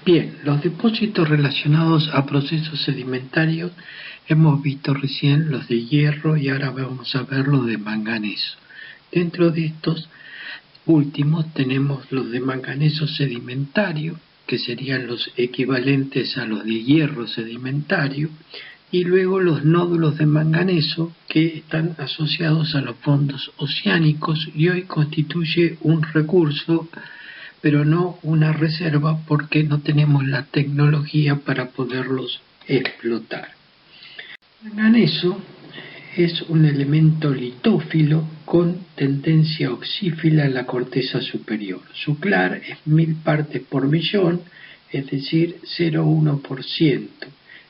Bien, los depósitos relacionados a procesos sedimentarios hemos visto recién los de hierro y ahora vamos a ver los de manganeso. Dentro de estos últimos tenemos los de manganeso sedimentario, que serían los equivalentes a los de hierro sedimentario, y luego los nódulos de manganeso que están asociados a los fondos oceánicos y hoy constituye un recurso pero no una reserva porque no tenemos la tecnología para poderlos explotar. El manganeso es un elemento litófilo con tendencia oxífila en la corteza superior. Su clar es 1000 partes por millón, es decir, 0,1%.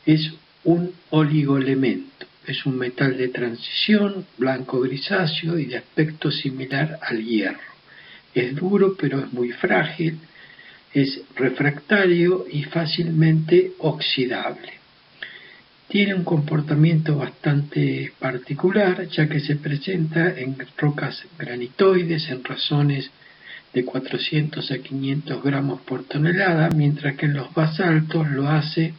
Es un oligoelemento. Es un metal de transición, blanco grisáceo y de aspecto similar al hierro. Es duro pero es muy frágil, es refractario y fácilmente oxidable. Tiene un comportamiento bastante particular, ya que se presenta en rocas granitoides en razones de 400 a 500 gramos por tonelada, mientras que en los basaltos lo hace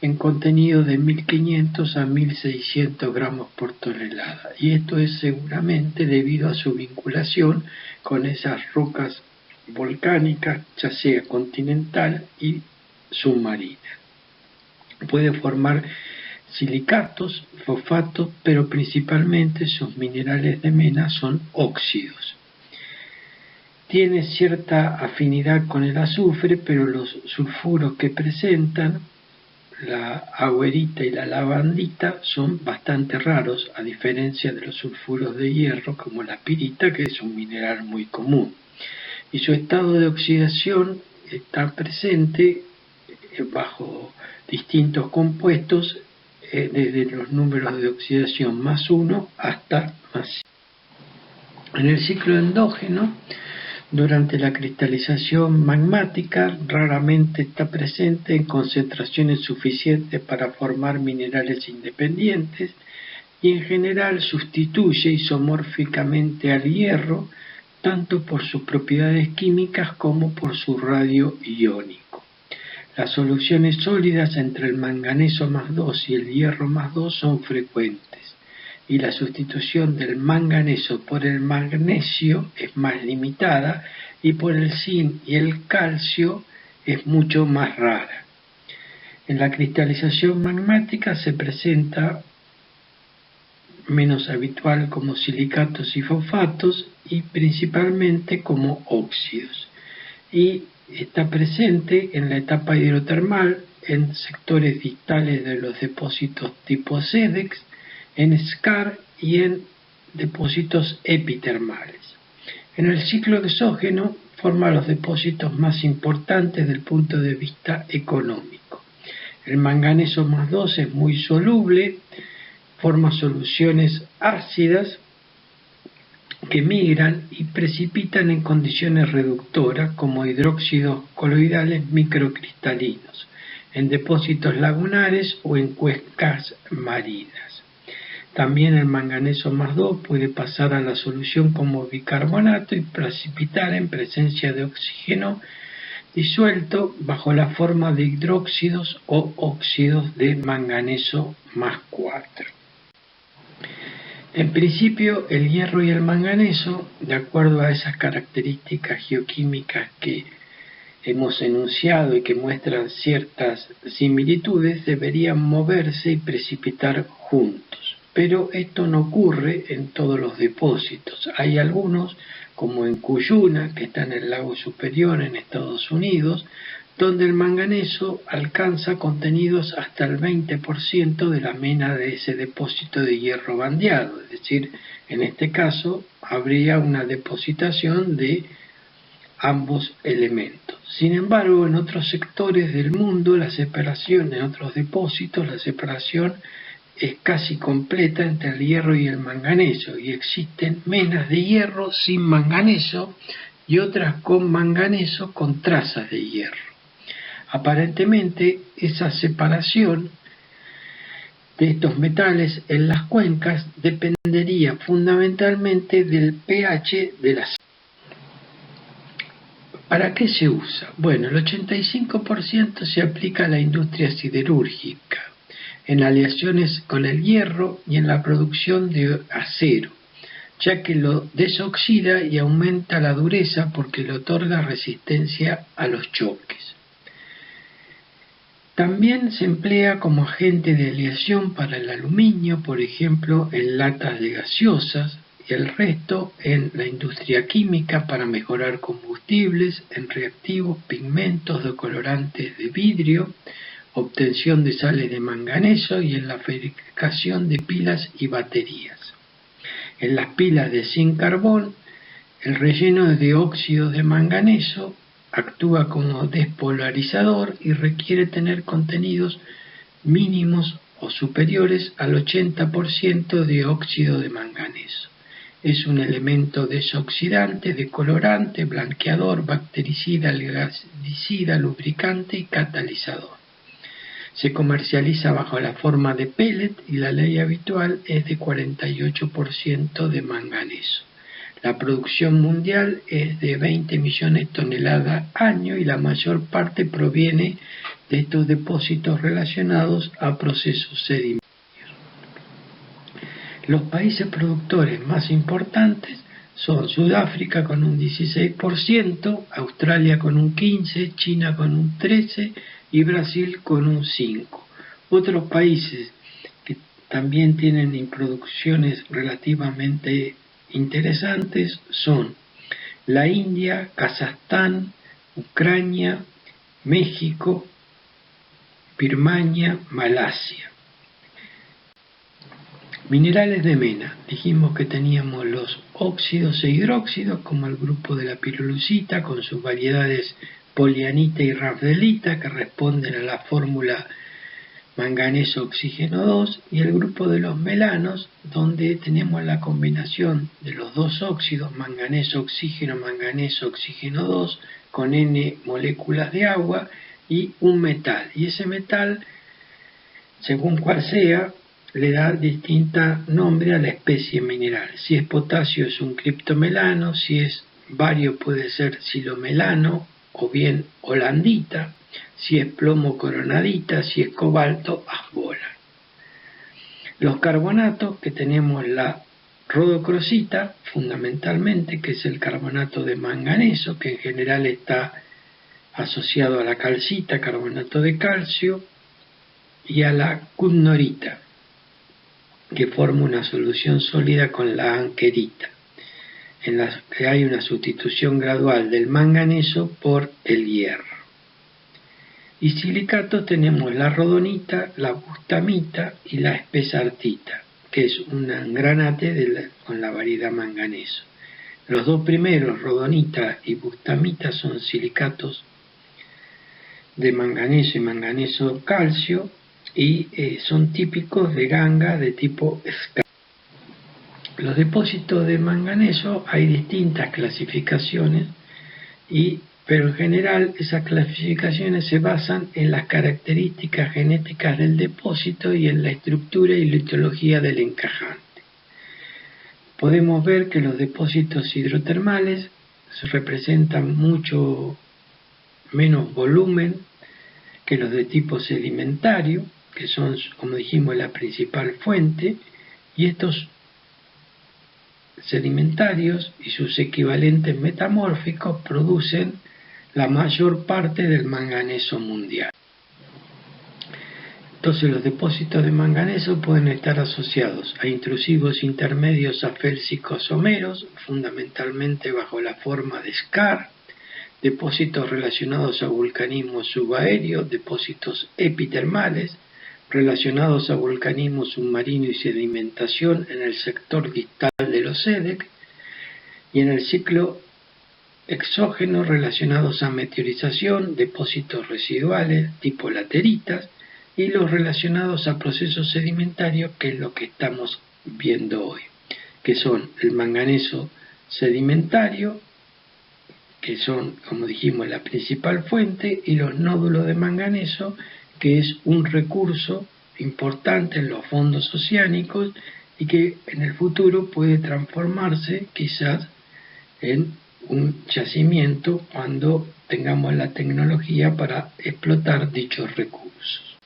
en contenido de 1500 a 1600 gramos por tonelada. Y esto es seguramente debido a su vinculación con esas rocas volcánicas, ya sea continental y submarina. Puede formar silicatos, fosfatos, pero principalmente sus minerales de mena son óxidos. Tiene cierta afinidad con el azufre, pero los sulfuros que presentan, la agüerita y la lavandita, son bastante raros, a diferencia de los sulfuros de hierro como la pirita, que es un mineral muy común. Y su estado de oxidación está presente bajo distintos compuestos, desde los números de oxidación +1 hasta +5. En el ciclo endógeno, durante la cristalización magmática, raramente está presente en concentraciones suficientes para formar minerales independientes y en general sustituye isomórficamente al hierro tanto por sus propiedades químicas como por su radio iónico. Las soluciones sólidas entre el manganeso +2 y el hierro +2 son frecuentes y la sustitución del manganeso por el magnesio es más limitada y por el zinc y el calcio es mucho más rara. En la cristalización magmática se presenta menos habitual como silicatos y fosfatos y principalmente como óxidos. Y está presente en la etapa hidrotermal en sectores distales de los depósitos tipo SEDEX, en skarn y en depósitos epitermales. En el ciclo exógeno forma los depósitos más importantes desde el punto de vista económico. El manganeso +2 es muy soluble, forma soluciones ácidas que migran y precipitan en condiciones reductoras como hidróxidos coloidales microcristalinos, en depósitos lagunares o en cuencas marinas. También el manganeso +2 puede pasar a la solución como bicarbonato y precipitar en presencia de oxígeno disuelto bajo la forma de hidróxidos o óxidos de manganeso +4. En principio, el hierro y el manganeso, de acuerdo a esas características geoquímicas que hemos enunciado y que muestran ciertas similitudes, deberían moverse y precipitar juntos. Pero esto no ocurre en todos los depósitos. Hay algunos, como en Cuyuna, que está en el lago Superior en Estados Unidos, donde el manganeso alcanza contenidos hasta el 20% de la mena de ese depósito de hierro bandeado. Es decir, en este caso habría una depositación de ambos elementos. Sin embargo, en otros sectores del mundo, la separación, en otros depósitos, la separación es casi completa entre el hierro y el manganeso, y existen menas de hierro sin manganeso y otras con manganeso con trazas de hierro. Aparentemente, esa separación de estos metales en las cuencas dependería fundamentalmente del pH de las ¿Para qué se usa? Bueno, el 85% se aplica a la industria siderúrgica, en aleaciones con el hierro y en la producción de acero, ya que lo desoxida y aumenta la dureza porque le otorga resistencia a los choques. También se emplea como agente de aleación para el aluminio, por ejemplo, en latas de gaseosas, y el resto en la industria química para mejorar combustibles, en reactivos, pigmentos, decolorantes de vidrio, obtención de sales de manganeso y en la fabricación de pilas y baterías. En las pilas de zinc-carbón, el relleno de óxidos de manganeso actúa como despolarizador y requiere tener contenidos mínimos o superiores al 80% de óxido de manganeso. Es un elemento desoxidante, decolorante, blanqueador, bactericida, algalicida, lubricante y catalizador. Se comercializa bajo la forma de pellet y la ley habitual es de 48% de manganeso. La producción mundial es de 20 millones de toneladas año y la mayor parte proviene de estos depósitos relacionados a procesos sedimentarios. Los países productores más importantes son Sudáfrica con un 16%, Australia con un 15%, China con un 13% y Brasil con un 5%. Otros países que también tienen producciones relativamente interesantes son la India, Kazajstán, Ucrania, México, Birmania, Malasia. Minerales de mena. Dijimos que teníamos los óxidos e hidróxidos, como el grupo de la pirolusita con sus variedades polianita y rafdelita, que responden a la fórmula manganeso oxígeno 2, y el grupo de los melanos, donde tenemos la combinación de los dos óxidos, manganeso oxígeno 2, con N moléculas de agua y un metal. Y ese metal, según cual sea, le da distinto nombre a la especie mineral. Si es potasio es un criptomelano, si es bario puede ser silomelano o bien holandita, si es plomo coronadita, si es cobalto asbola. Los carbonatos, que tenemos la rodocrosita fundamentalmente, que es el carbonato de manganeso, que en general está asociado a la calcita, carbonato de calcio, y a la cudnorita, que forma una solución sólida con la ankerita, en la que hay una sustitución gradual del manganeso por el hierro. Y silicatos tenemos la rodonita, la bustamita y la espesartita, que es un granate con la variedad manganeso. Los dos primeros, rodonita y bustamita, son silicatos de manganeso y manganeso calcio, y son típicos de ganga de tipo skarn. Los depósitos de manganeso hay distintas clasificaciones, pero en general esas clasificaciones se basan en las características genéticas del depósito y en la estructura y litología del encajante. Podemos ver que los depósitos hidrotermales representan mucho menos volumen que los de tipo sedimentario, que son, como dijimos, la principal fuente, y estos sedimentarios y sus equivalentes metamórficos producen la mayor parte del manganeso mundial. Entonces los depósitos de manganeso pueden estar asociados a intrusivos intermedios afélsicos someros, fundamentalmente bajo la forma de skarn, depósitos relacionados a vulcanismo subaéreo, depósitos epitermales relacionados a vulcanismo submarino y sedimentación en el sector distal de los SEDEC, y en el ciclo exógeno relacionados a meteorización, depósitos residuales tipo lateritas, y los relacionados a procesos sedimentarios, que es lo que estamos viendo hoy, que son el manganeso sedimentario, que son, como dijimos, la principal fuente, y los nódulos de manganeso, que es un recurso importante en los fondos oceánicos y que en el futuro puede transformarse quizás en un yacimiento cuando tengamos la tecnología para explotar dichos recursos.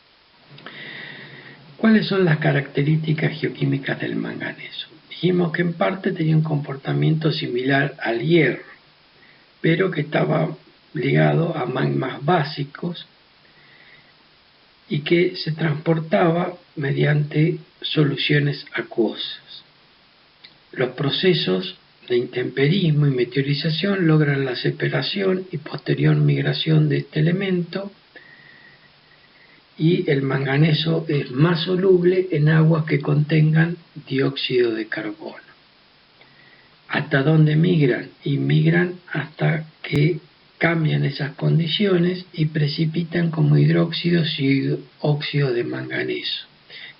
¿Cuáles son las características geoquímicas del manganeso? Dijimos que en parte tenía un comportamiento similar al hierro, pero que estaba ligado a magmas básicos y que se transportaba mediante soluciones acuosas. Los procesos de intemperismo y meteorización logran la separación y posterior migración de este elemento, y el manganeso es más soluble en aguas que contengan dióxido de carbono. ¿Hasta dónde migran? Y migran hasta que cambian esas condiciones y precipitan como hidróxidos y óxido de manganeso.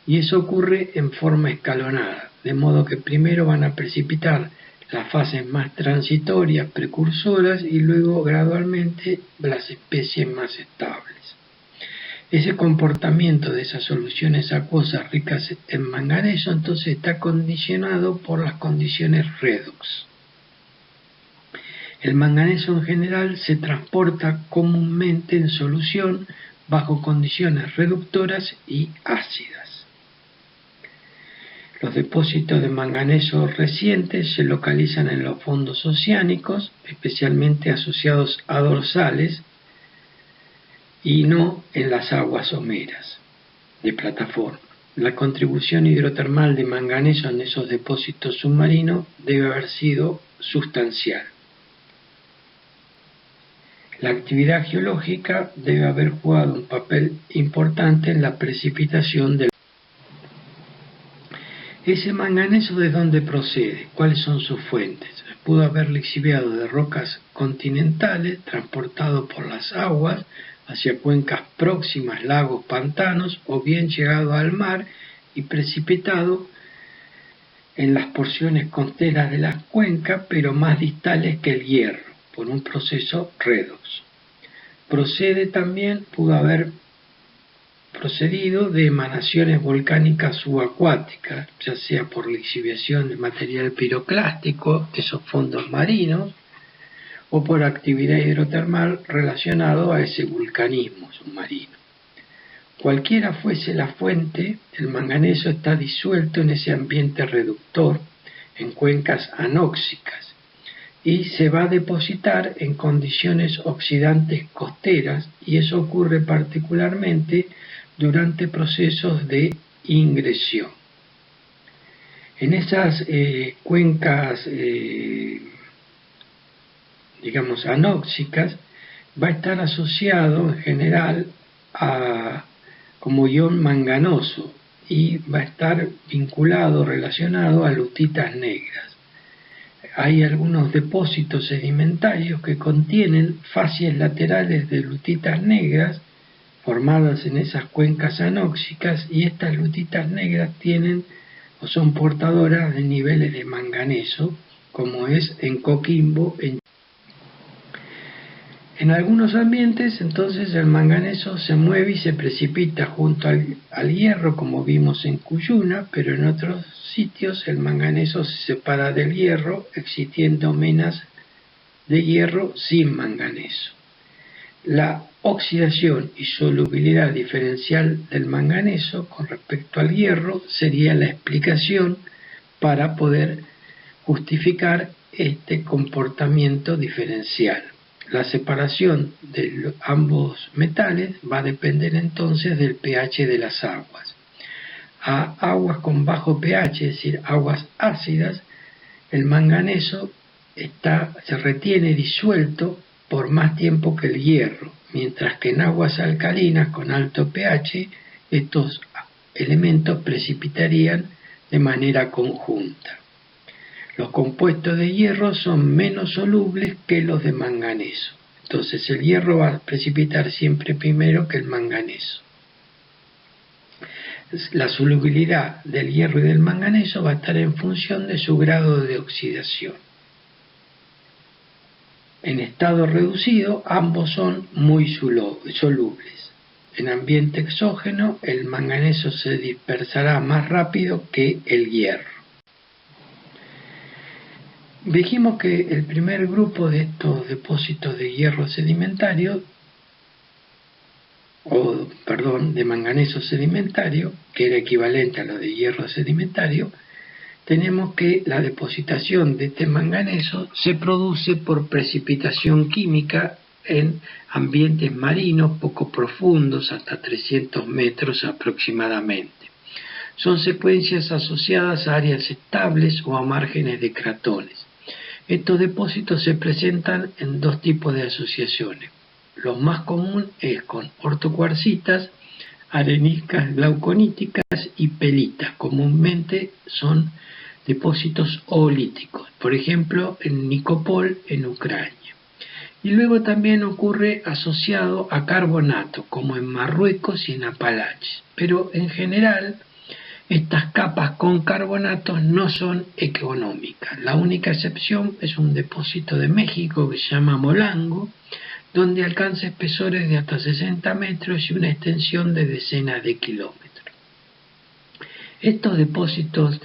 Y eso ocurre en forma escalonada, de modo que primero van a precipitar las fases más transitorias, precursoras, y luego gradualmente las especies más estables. Ese comportamiento de esas soluciones acuosas ricas en manganeso entonces está condicionado por las condiciones redox. El manganeso en general se transporta comúnmente en solución bajo condiciones reductoras y ácidas. Los depósitos de manganeso recientes se localizan en los fondos oceánicos, especialmente asociados a dorsales, y no en las aguas someras de plataforma. La contribución hidrotermal de manganeso en esos depósitos submarinos debe haber sido sustancial. La actividad geológica debe haber jugado un papel importante en la precipitación del... ¿Ese manganeso de dónde procede? ¿Cuáles son sus fuentes? Pudo haber lixiviado de rocas continentales, transportado por las aguas hacia cuencas próximas, lagos, pantanos, o bien llegado al mar y precipitado en las porciones costeras de las cuencas, pero más distales que el hierro, por un proceso redox. Pudo haber procedido de emanaciones volcánicas subacuáticas, ya sea por lixiviación de material piroclástico de esos fondos marinos, o por actividad hidrotermal relacionado a ese vulcanismo submarino. Cualquiera fuese la fuente, el manganeso está disuelto en ese ambiente reductor, en cuencas anóxicas, y se va a depositar en condiciones oxidantes costeras, y eso ocurre particularmente durante procesos de ingresión. En esas cuencas anóxicas, va a estar asociado en general como ion manganoso, y va a estar vinculado, relacionado a lutitas negras. Hay algunos depósitos sedimentarios que contienen facies laterales de lutitas negras formadas en esas cuencas anóxicas, y estas lutitas negras tienen o son portadoras de niveles de manganeso, como es en Coquimbo, en algunos ambientes. Entonces el manganeso se mueve y se precipita junto al hierro, como vimos en Cuyuna, pero en otros sitios el manganeso se separa del hierro, existiendo menas de hierro sin manganeso. La oxidación y solubilidad diferencial del manganeso con respecto al hierro sería la explicación para poder justificar este comportamiento diferencial. La separación de ambos metales va a depender entonces del pH de las aguas. A aguas con bajo pH, es decir, aguas ácidas, el manganeso se retiene disuelto por más tiempo que el hierro, mientras que en aguas alcalinas con alto pH estos elementos precipitarían de manera conjunta. Los compuestos de hierro son menos solubles que los de manganeso. Entonces el hierro va a precipitar siempre primero que el manganeso. La solubilidad del hierro y del manganeso va a estar en función de su grado de oxidación. En estado reducido, ambos son muy solubles. En ambiente exógeno, el manganeso se dispersará más rápido que el hierro. Dijimos que el primer grupo de estos depósitos de hierro sedimentario, de manganeso sedimentario, que era equivalente a lo de hierro sedimentario, tenemos que la depositación de este manganeso se produce por precipitación química en ambientes marinos poco profundos, hasta 300 metros aproximadamente. Son secuencias asociadas a áreas estables o a márgenes de cratones. Estos depósitos se presentan en dos tipos de asociaciones. Lo más común es con ortocuarcitas, areniscas glauconíticas y pelitas. Comúnmente son depósitos oolíticos, por ejemplo en Nikopol, en Ucrania. Y luego también ocurre asociado a carbonato, como en Marruecos y en Apalaches. Pero en general, estas capas con carbonatos no son económicas. La única excepción es un depósito de México que se llama Molango, donde alcanza espesores de hasta 60 metros y una extensión de decenas de kilómetros. Estos depósitos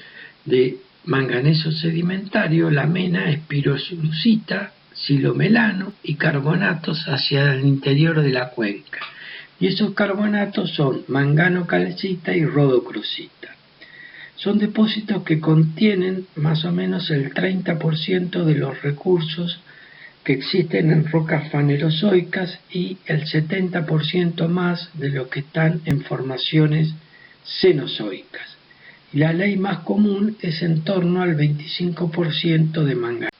de manganeso sedimentario, la mena es pirosilucita, silomelano y carbonatos hacia el interior de la cuenca. Y esos carbonatos son mangano-calcita y rodocrosita. Son depósitos que contienen más o menos el 30% de los recursos que existen en rocas fanerozoicas y el 70% más de los que están en formaciones cenozoicas. Y la ley más común es en torno al 25% de manganeso.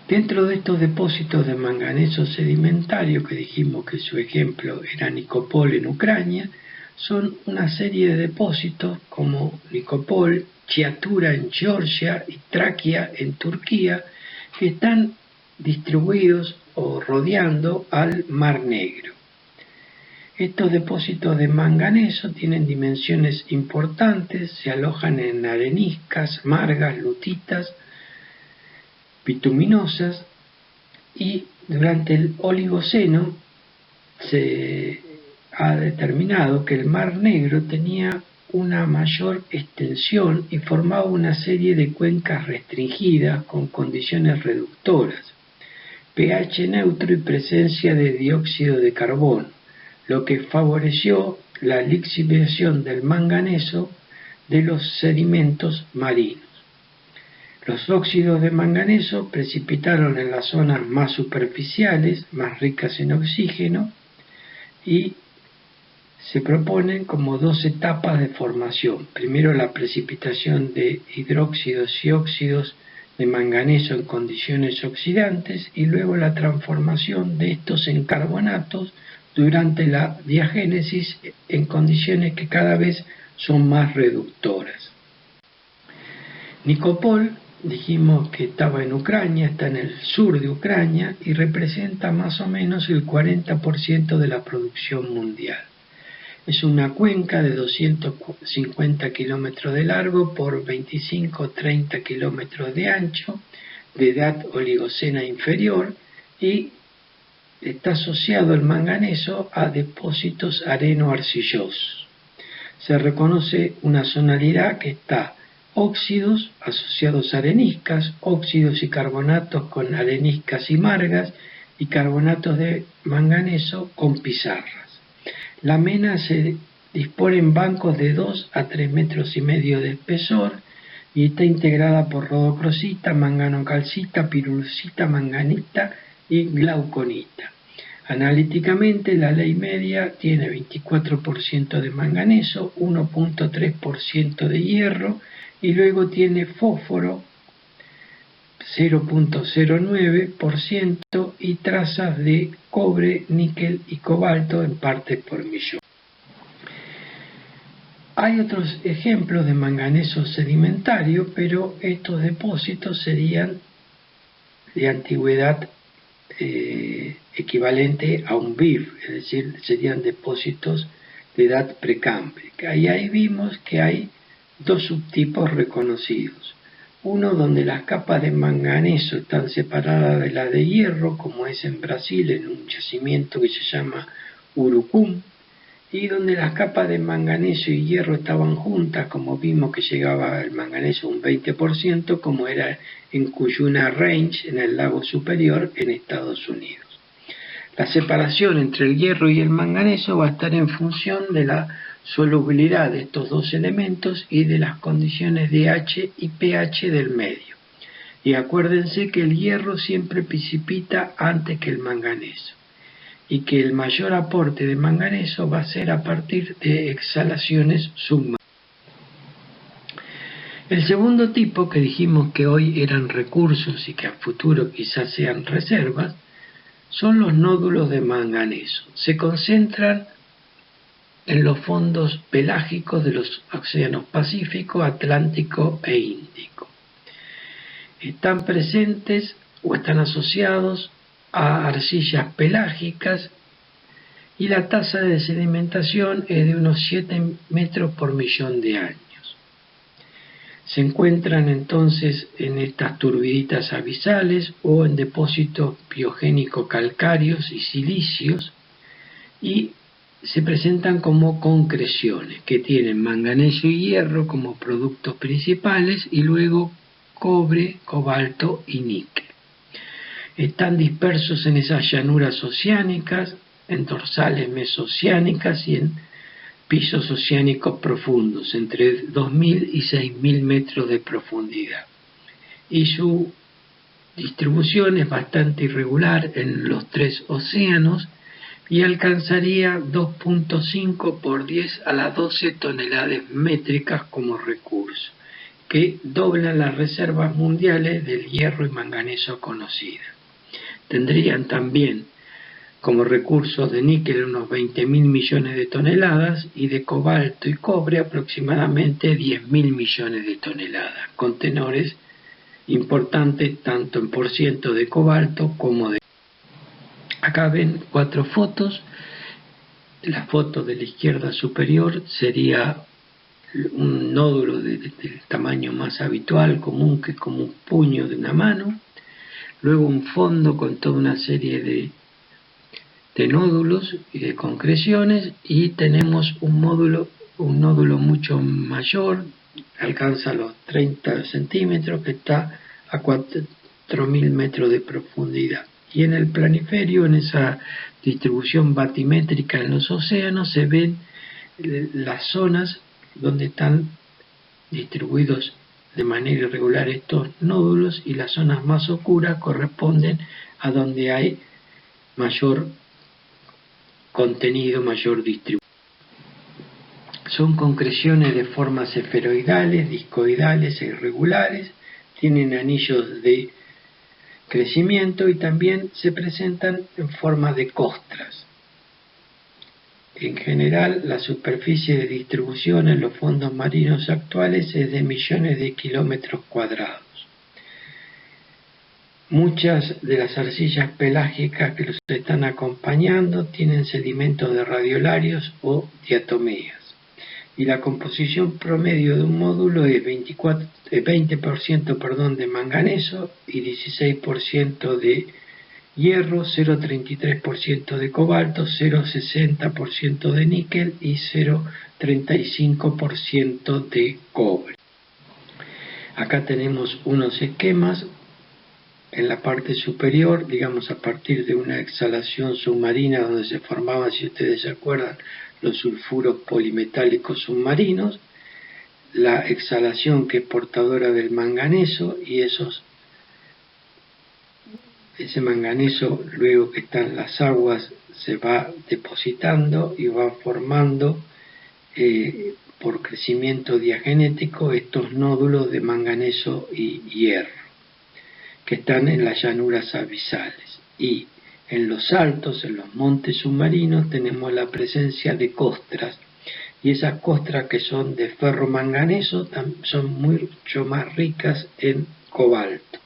Dentro de estos depósitos de manganeso sedimentario, que dijimos que su ejemplo era Nikopol en Ucrania, son una serie de depósitos como Nikopol, Chiatura en Georgia y Traquia en Turquía, que están distribuidos o rodeando al Mar Negro. Estos depósitos de manganeso tienen dimensiones importantes, se alojan en areniscas, margas, lutitas, bituminosas, y durante el Oligoceno se ha determinado que el Mar Negro tenía una mayor extensión y formaba una serie de cuencas restringidas con condiciones reductoras, pH neutro y presencia de dióxido de carbono, lo que favoreció la lixiviación del manganeso de los sedimentos marinos. Los óxidos de manganeso precipitaron en las zonas más superficiales, más ricas en oxígeno, y se proponen como dos etapas de formación. Primero la precipitación de hidróxidos y óxidos de manganeso en condiciones oxidantes y luego la transformación de estos en carbonatos durante la diagénesis en condiciones que cada vez son más reductoras. Nikopol, dijimos que estaba en Ucrania, está en el sur de Ucrania y representa más o menos el 40% de la producción mundial. Es una cuenca de 250 kilómetros de largo por 25-30 kilómetros de ancho, de edad oligocena inferior, y está asociado el manganeso a depósitos areno-arcillosos. Se reconoce una zonalidad que está óxidos asociados a areniscas, óxidos y carbonatos con areniscas y margas, y carbonatos de manganeso con pizarras. La mena se dispone en bancos de 2 a 3 metros y medio de espesor y está integrada por rodocrosita, manganocalcita, pirulucita, manganita y glauconita. Analíticamente, la ley media tiene 24% de manganeso, 1.3% de hierro y luego tiene fósforo 0.09% y trazas de cobre, níquel y cobalto en partes por millón. Hay otros ejemplos de manganeso sedimentario, pero estos depósitos serían de antigüedad equivalente a un BIF, es decir, serían depósitos de edad precámbrica. Y ahí vimos que hay dos subtipos reconocidos. Uno donde las capas de manganeso están separadas de las de hierro, como es en Brasil, en un yacimiento que se llama Urucum, y donde las capas de manganeso y hierro estaban juntas, como vimos que llegaba el manganeso a un 20%, como era en Cuyuna Range, en el lago superior, en Estados Unidos. La separación entre el hierro y el manganeso va a estar en función de la solubilidad de estos dos elementos y de las condiciones de H y pH del medio. Y acuérdense que el hierro siempre precipita antes que el manganeso, y que el mayor aporte de manganeso va a ser a partir de exhalaciones submarinas. El segundo tipo, que dijimos que hoy eran recursos y que a futuro quizás sean reservas, son los nódulos de manganeso. Se concentran en los fondos pelágicos de los océanos Pacífico, Atlántico e Índico. Están presentes o están asociados a arcillas pelágicas y la tasa de sedimentación es de unos 7 metros por millón de años. Se encuentran entonces en estas turbiditas abisales o en depósitos biogénicos calcáreos y silicios, y se presentan como concreciones que tienen manganeso y hierro como productos principales y luego cobre, cobalto y níquel. Están dispersos en esas llanuras oceánicas, en dorsales mesoceánicas y en pisos oceánicos profundos, entre 2.000 y 6.000 metros de profundidad. Y su distribución es bastante irregular en los 3 océanos y alcanzaría 2.5 por 10 a la 12 toneladas métricas como recurso, que doblan las reservas mundiales del hierro y manganeso conocidas. Tendrían también como recursos de níquel unos 20.000 millones de toneladas y de cobalto y cobre aproximadamente 10.000 millones de toneladas, con tenores importantes tanto en porciento de cobalto como de... Acá ven 4 fotos. La foto de la izquierda superior sería un nódulo del tamaño más habitual, común, que es como un puño de una mano. Luego un fondo con toda una serie de nódulos y de concreciones, y tenemos un nódulo mucho mayor, alcanza los 30 centímetros, que está a 4.000 metros de profundidad. Y en el planiferio, en esa distribución batimétrica en los océanos, se ven las zonas donde están distribuidos de manera irregular estos nódulos, y las zonas más oscuras corresponden a donde hay mayor contenido, mayor distribución. Son concreciones de formas esferoidales, discoidales e irregulares, tienen anillos de crecimiento y también se presentan en forma de costras. En general, la superficie de distribución en los fondos marinos actuales es de millones de kilómetros cuadrados. Muchas de las arcillas pelágicas que los están acompañando tienen sedimentos de radiolarios o diatomeas. Y la composición promedio de un módulo es 20% de manganeso y 16% de hierro, 0,33% de cobalto, 0,60% de níquel y 0,35% de cobre. Acá tenemos unos esquemas. En la parte superior, digamos, a partir de una exhalación submarina donde se formaban, si ustedes se acuerdan, los sulfuros polimetálicos submarinos, la exhalación que es portadora del manganeso, y ese manganeso, luego que está en las aguas, se va depositando y va formando por crecimiento diagenético estos nódulos de manganeso y hierro que están en las llanuras abisales. Y en los altos, en los montes submarinos, tenemos la presencia de costras, y esas costras, que son de ferro-manganeso, son mucho más ricas en cobalto.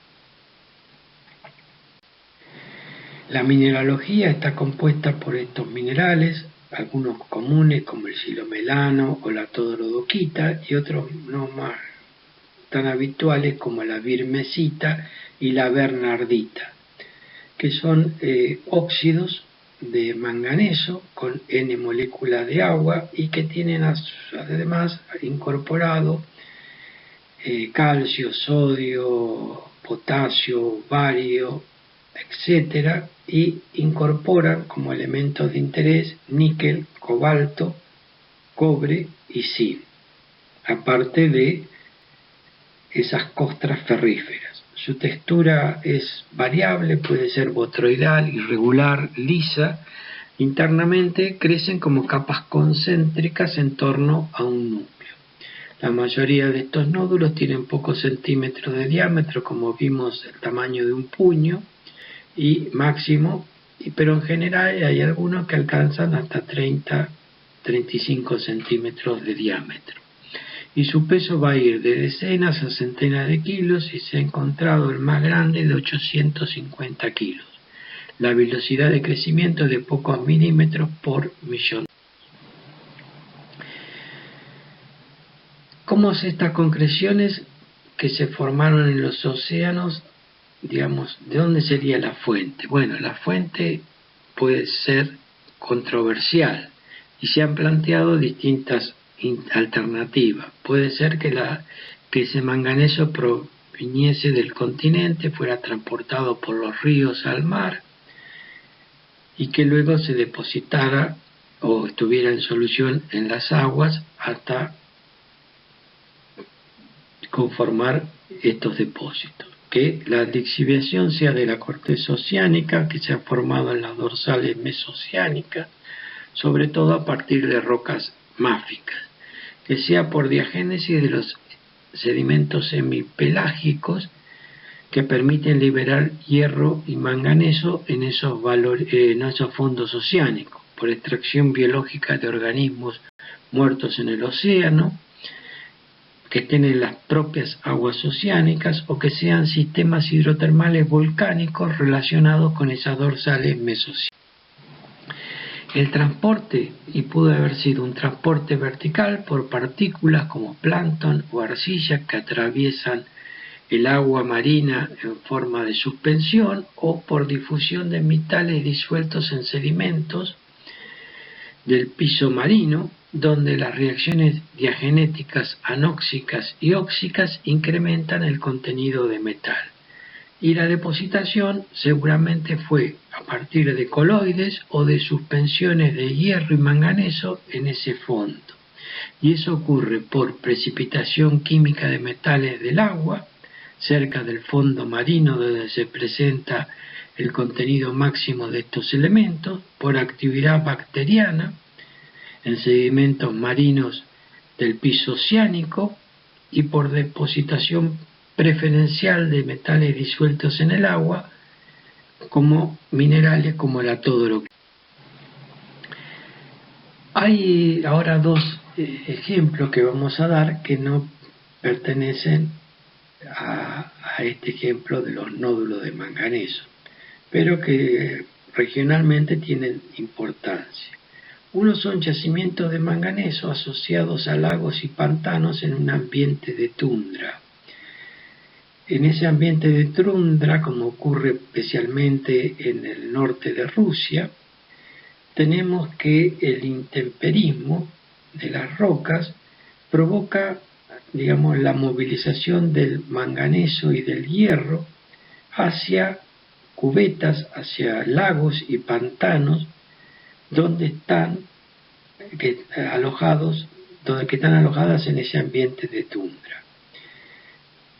La mineralogía está compuesta por estos minerales, algunos comunes como el silomelano o la todorodoquita, y otros no más tan habituales como la birmesita y la bernardita, que son óxidos de manganeso con N moléculas de agua y que tienen además incorporado calcio, sodio, potasio, bario, etcétera, y incorporan como elementos de interés níquel, cobalto, cobre y zinc, aparte de esas costras ferríferas. Su textura es variable, puede ser botroidal, irregular, lisa. Internamente crecen como capas concéntricas en torno a un núcleo. La mayoría de estos nódulos tienen pocos centímetros de diámetro, como vimos, el tamaño de un puño y máximo, pero en general hay algunos que alcanzan hasta 30-35 centímetros de diámetro. Y su peso va a ir de decenas a centenas de kilos y se ha encontrado el más grande de 850 kilos. La velocidad de crecimiento es de pocos milímetros por millón. ¿Cómo es estas concreciones que se formaron en los océanos? Digamos, ¿de dónde sería la fuente? Bueno, la fuente puede ser controversial y se han planteado distintas alternativas. Puede ser que ese manganeso proviniese del continente, fuera transportado por los ríos al mar y que luego se depositara o estuviera en solución en las aguas hasta conformar estos depósitos. Que la lixiviación sea de la corteza oceánica, que se ha formado en las dorsales mesoceánicas, sobre todo a partir de rocas máficas, que sea por diagénesis de los sedimentos semipelágicos que permiten liberar hierro y manganeso en esos fondos oceánicos, por extracción biológica de organismos muertos en el océano, que tienen las propias aguas oceánicas o que sean sistemas hidrotermales volcánicos relacionados con esas dorsales mesoceánicas. El transporte, y pudo haber sido un transporte vertical por partículas como plancton o arcilla que atraviesan el agua marina en forma de suspensión, o por difusión de metales disueltos en sedimentos del piso marino, donde las reacciones diagenéticas anóxicas y óxicas incrementan el contenido de metal. Y la depositación seguramente fue a partir de coloides o de suspensiones de hierro y manganeso en ese fondo. Y eso ocurre por precipitación química de metales del agua, cerca del fondo marino donde se presenta el contenido máximo de estos elementos, por actividad bacteriana, en sedimentos marinos del piso oceánico y por depositación preferencial de metales disueltos en el agua como minerales como la todoro. Hay ahora dos ejemplos que vamos a dar que no pertenecen a este ejemplo de los nódulos de manganeso, pero que regionalmente tienen importancia. Uno son yacimientos de manganeso asociados a lagos y pantanos en un ambiente de tundra. En ese ambiente de tundra, como ocurre especialmente en el norte de Rusia, tenemos que el intemperismo de las rocas provoca, digamos, la movilización del manganeso y del hierro hacia cubetas, hacia lagos y pantanos, donde están alojadas en ese ambiente de tundra.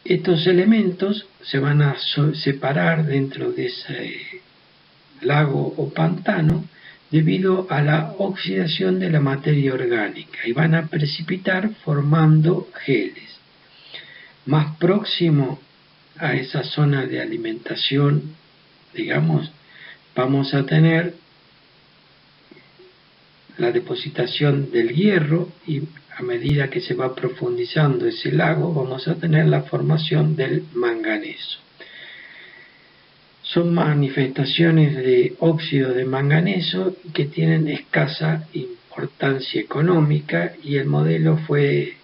Estos elementos se van a separar dentro de ese lago o pantano debido a la oxidación de la materia orgánica y van a precipitar formando geles. Más próximo a esa zona de alimentación, digamos, vamos a tener la depositación del hierro y a medida que se va profundizando ese lago vamos a tener la formación del manganeso. Son manifestaciones de óxido de manganeso que tienen escasa importancia económica y el modelo fue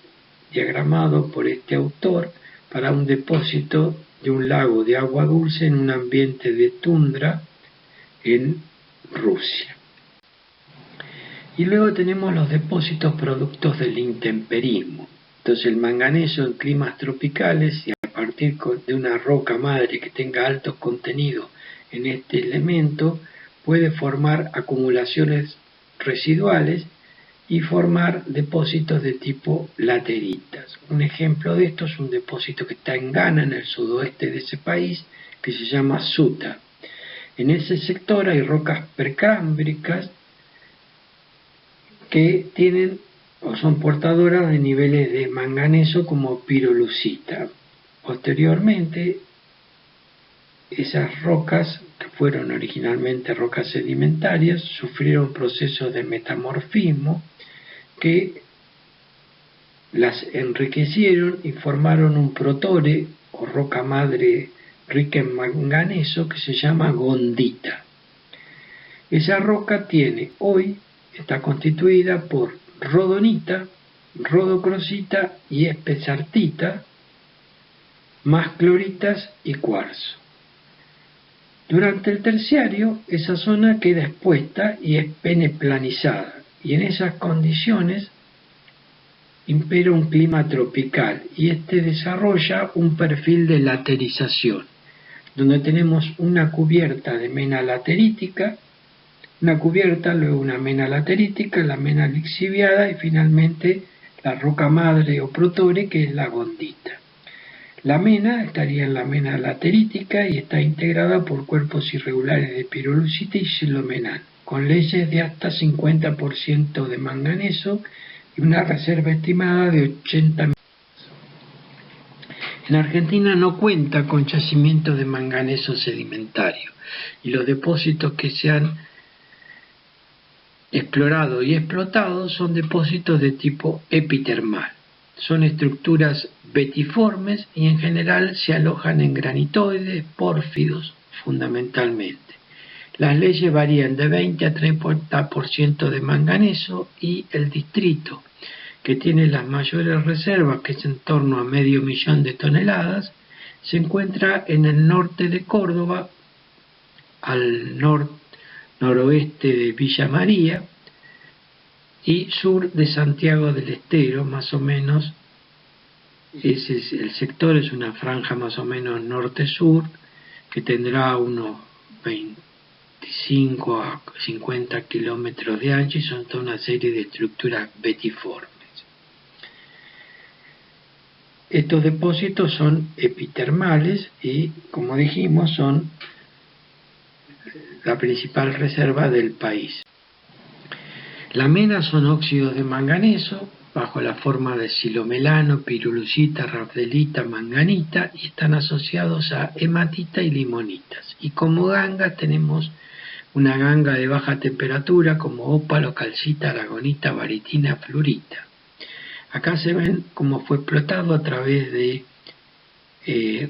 diagramado por este autor para un depósito de un lago de agua dulce en un ambiente de tundra en Rusia. Y luego tenemos los depósitos productos del intemperismo. Entonces el manganeso en climas tropicales y a partir de una roca madre que tenga alto contenido en este elemento puede formar acumulaciones residuales y formar depósitos de tipo lateritas. Un ejemplo de esto es un depósito que está en Ghana, en el sudoeste de ese país, que se llama Suta. En ese sector hay rocas precámbricas que tienen o son portadoras de niveles de manganeso como pirolusita. Posteriormente, esas rocas, que fueron originalmente rocas sedimentarias, sufrieron procesos de metamorfismo que las enriquecieron y formaron un protore o roca madre rica en manganeso que se llama gondita. Esa roca está constituida por rodonita, rodocrosita y espesartita, más cloritas y cuarzo. Durante el terciario, esa zona queda expuesta y es peneplanizada, y en esas condiciones impera un clima tropical, y desarrolla un perfil de laterización, donde tenemos una cubierta de mena laterítica, luego una mena laterítica, la mena lixiviada y finalmente la roca madre o protore, que es la gondita. La mena estaría en la mena laterítica y está integrada por cuerpos irregulares de pirolusita y silomenal, con leyes de hasta 50% de manganeso y una reserva estimada de 80 millones. En Argentina no cuenta con yacimientos de manganeso sedimentario y los depósitos que se han explorado y explotado son depósitos de tipo epitermal. Son estructuras betiformes y en general se alojan en granitoides, pórfidos fundamentalmente. Las leyes varían de 20 a 30% de manganeso y el distrito, que tiene las mayores reservas, que es en torno a 500.000 de toneladas, se encuentra en el norte de Córdoba, al noroeste de Villa María y sur de Santiago del Estero, más o menos. Ese es el sector, es una franja más o menos norte-sur que tendrá unos 25 a 50 kilómetros de ancho y son toda una serie de estructuras betiformes. Estos depósitos son epitermales y, como dijimos, son la principal reserva del país. La mena son óxidos de manganeso bajo la forma de silomelano, pirolusita, rafdelita, manganita y están asociados a hematita y limonitas. Y como gangas tenemos una ganga de baja temperatura como ópalo, calcita, aragonita, baritina, fluorita. Acá se ven cómo fue explotado a través de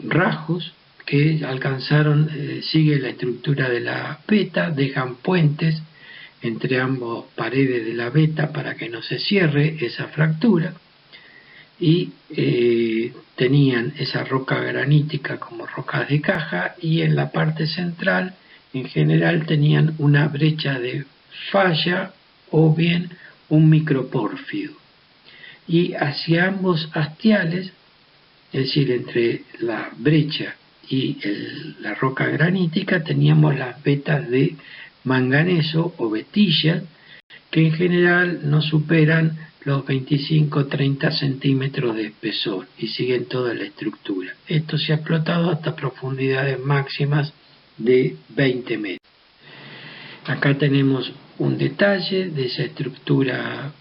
rajos que alcanzaron, sigue la estructura de la veta, dejan puentes entre ambas paredes de la veta para que no se cierre esa fractura y tenían esa roca granítica como rocas de caja y en la parte central en general tenían una brecha de falla o bien un micropórfido y hacia ambos hastiales, es decir, entre la brecha y la roca granítica teníamos las vetas de manganeso o vetillas que en general no superan los 25-30 centímetros de espesor y siguen toda la estructura. Esto se ha explotado hasta profundidades máximas de 20 metros. Acá tenemos un detalle de esa estructura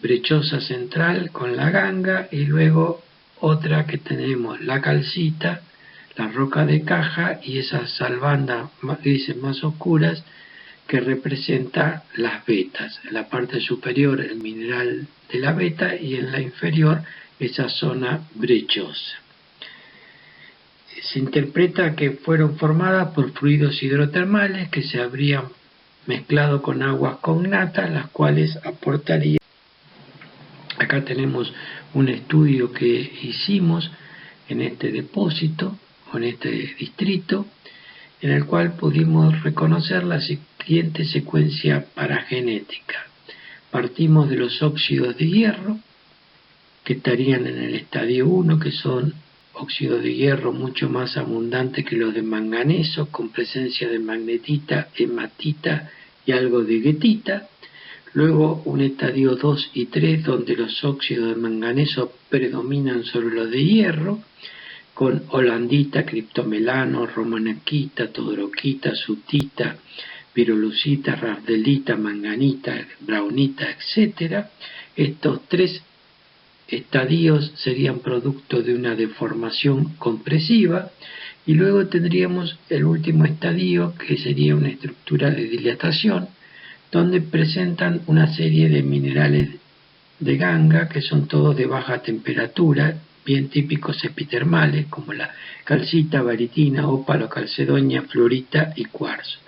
brechosa central con la ganga y luego otra que tenemos la calcita, la roca de caja y esas salvandas grises más oscuras que representa las vetas. En la parte superior el mineral de la veta y en la inferior esa zona brechosa. Se interpreta que fueron formadas por fluidos hidrotermales que se habrían mezclado con aguas cognatas, las cuales aportarían. Acá tenemos un estudio que hicimos en este depósito, o en este distrito, en el cual pudimos reconocer la siguiente secuencia paragenética. Partimos de los óxidos de hierro, que estarían en el estadio 1, que son óxidos de hierro mucho más abundantes que los de manganeso, con presencia de magnetita, hematita y algo de guetita. Luego un estadio 2 y 3, donde los óxidos de manganeso predominan sobre los de hierro, con holandita, criptomelano, romanequita, todoroquita, sutita, pirolucita, rafdelita, manganita, braunita, etc. Estos tres estadios serían producto de una deformación compresiva, y luego tendríamos el último estadio, que sería una estructura de dilatación, donde presentan una serie de minerales de ganga que son todos de baja temperatura, bien típicos epitermales, como la calcita, baritina, ópalo, calcedonia, fluorita y cuarzo.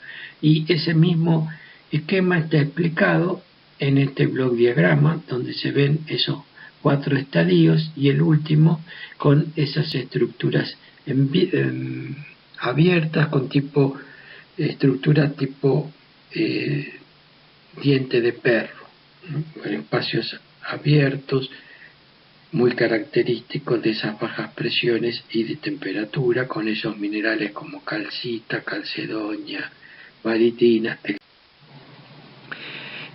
Y ese mismo esquema está explicado en este block diagrama, donde se ven esos 4 estadios y el último con esas estructuras abiertas, con estructura tipo diente de perro, con espacios abiertos, muy característicos de esas bajas presiones y de temperatura, con esos minerales como calcita, calcedonia, baritina, etc.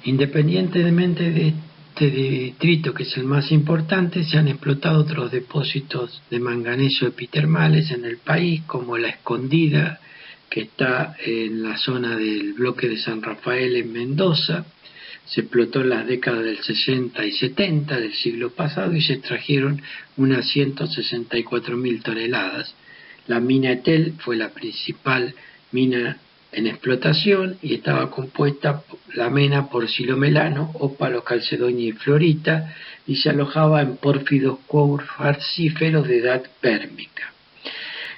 Independientemente de este detrito, que es el más importante, se han explotado otros depósitos de manganeso epitermales en el país, como La Escondida, que está en la zona del bloque de San Rafael en Mendoza. Se explotó en las décadas del 60 y 70 del siglo pasado y se extrajeron unas 164.000 toneladas. La mina Etel fue la principal mina en explotación y estaba compuesta la mena por silomelano, ópalo, calcedonia y fluorita, y se alojaba en pórfidos cuarcíferos de edad pérmica.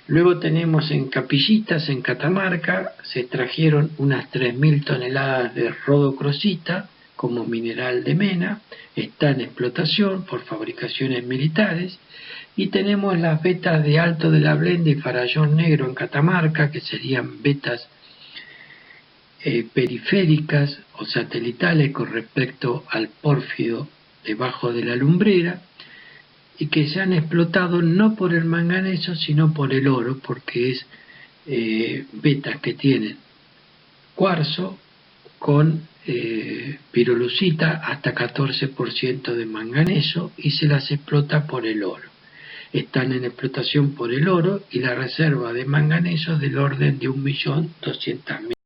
Luego tenemos en Capillitas, en Catamarca, se extrajeron unas 3.000 toneladas de rodocrosita como mineral de mena, está en explotación por fabricaciones militares, y tenemos las vetas de Alto de la Blenda y Farallón Negro en Catamarca, que serían vetas periféricas o satelitales con respecto al pórfido debajo de la lumbrera, y que se han explotado no por el manganeso sino por el oro, porque es vetas que tienen cuarzo con pirolucita hasta 14% de manganeso, y se las explota por el oro. Están en explotación por el oro, y la reserva de manganeso es del orden de 1.200.000